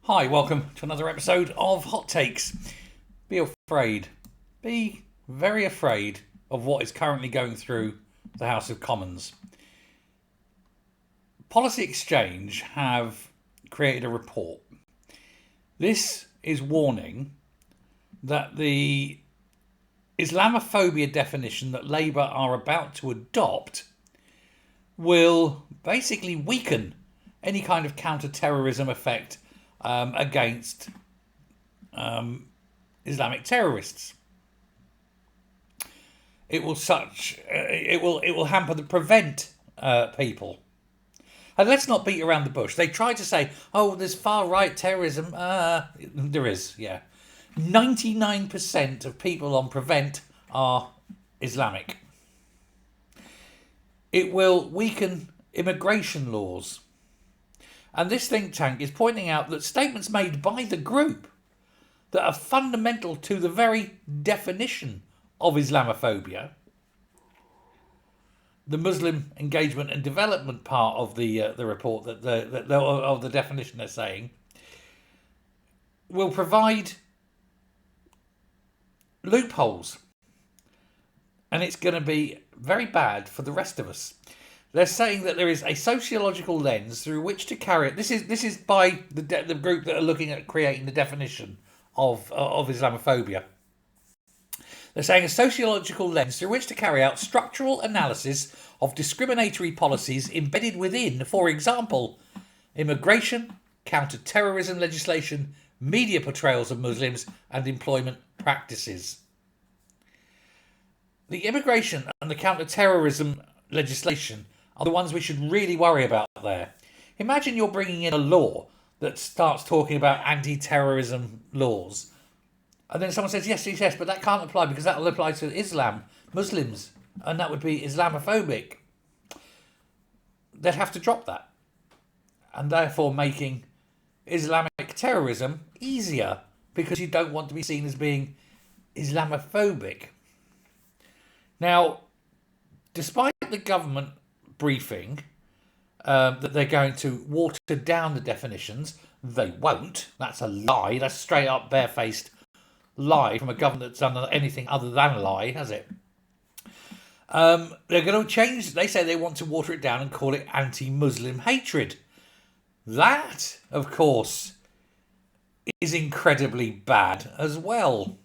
Hi, welcome to another episode of Hot Takes. Be afraid. Be very afraid of what is currently going through the House of Commons. Policy Exchange have created a report. This is warning that the Islamophobia definition that Labour are about to adopt will basically weaken any kind of counter-terrorism effect against Islamic terrorists. It will hamper the prevent people. And let's not beat around the bush. They try to say, "Oh, there's far right terrorism." There is, yeah. 99% of people on prevent are Islamic. It will weaken immigration laws. And this think tank is pointing out that statements made by the group that are fundamental to the very definition of Islamophobia, the Muslim engagement and development part of the report of the definition they're saying, will provide loopholes, and it's going to be very bad for the rest of us. They're saying that there is a sociological lens through which to carry it. This is by the group that are looking at creating the definition of Islamophobia. They're saying a sociological lens through which to carry out structural analysis of discriminatory policies embedded within, for example, immigration, counter-terrorism legislation, media portrayals of Muslims, and employment practices. The immigration and the counter-terrorism legislation are the ones we should really worry about there. Imagine you're bringing in a law that starts talking about anti-terrorism laws, and then someone says, yes, but that can't apply because that will apply to Islam, Muslims, and that would be Islamophobic. They'd have to drop that, and therefore making Islamic terrorism easier because you don't want to be seen as being Islamophobic. Now, despite the government briefing that they're going to water down the definitions, they won't. That's a lie. That's straight up barefaced lie from a government that's done anything other than a lie, has it? They're going to change. They say they want to water it down and call it anti-Muslim hatred. That, of course, is incredibly bad as well.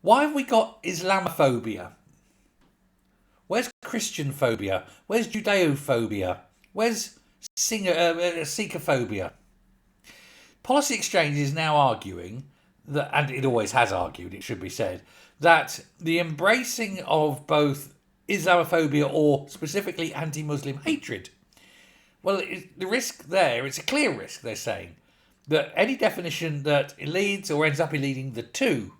Why have we got Islamophobia? Where's Christian phobia? Where's Judeophobia? Where's Sikhophobia? Policy Exchange is now arguing that, and it always has argued, it should be said, that the embracing of both Islamophobia or specifically anti-Muslim hatred, well, the risk there, it's a clear risk, they're saying, that any definition that leads or ends up leading the two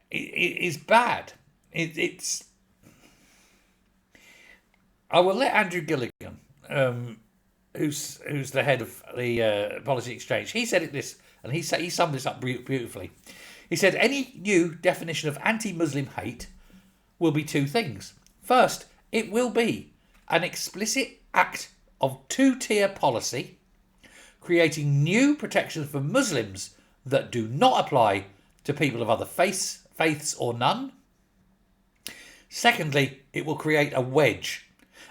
is bad. It's I will let Andrew Gilligan, who's the head of the Policy Exchange, he said this, and he summed this up beautifully. He said, any new definition of anti-Muslim hate will be two things. First, it will be an explicit act of two-tier policy, creating new protections for Muslims that do not apply to people of other faiths or none. Secondly, it will create a wedge,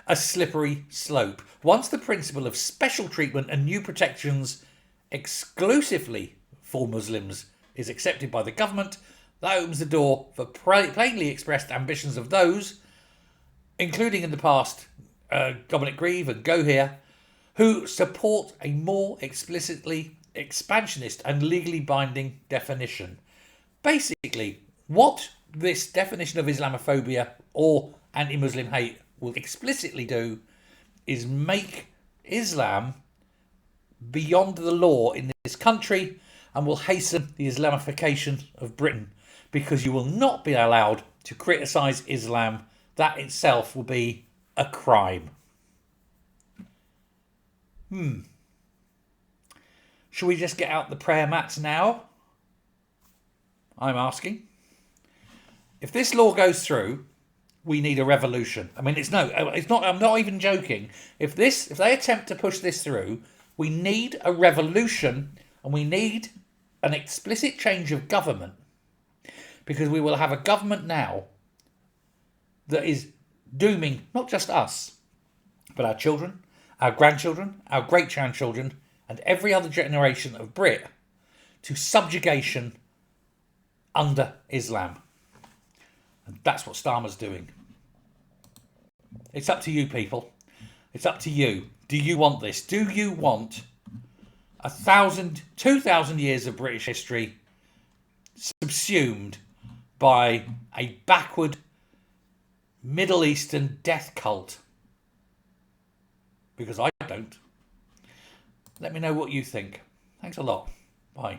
a slippery slope. Once the principle of special treatment and new protections exclusively for Muslims is accepted by the government, that opens the door for plainly expressed ambitions of those, including in the past Dominic Grieve and Gohir, who support a more explicitly expansionist and legally binding definition. Basically, what this definition of Islamophobia or anti-Muslim hate will explicitly do is make Islam beyond the law in this country and will hasten the Islamification of Britain, because you will not be allowed to criticise Islam. That itself will be a crime. Should we just get out the prayer mats now? I'm asking. If this law goes through, we need a revolution. I mean, it's not. I'm not even joking. If they attempt to push this through, we need a revolution, And we need an explicit change of government, because we will have a government now that is dooming not just us, but our children, our grandchildren, our great-grandchildren, and every other generation of Brit to subjugation under Islam. And that's what Starmer's doing. It's up to you, people. It's up to you. Do you want this? Do you want 1,000, 2,000 years of British history subsumed by a backward Middle Eastern death cult? Because I don't. Let me know what you think. Thanks a lot. Bye.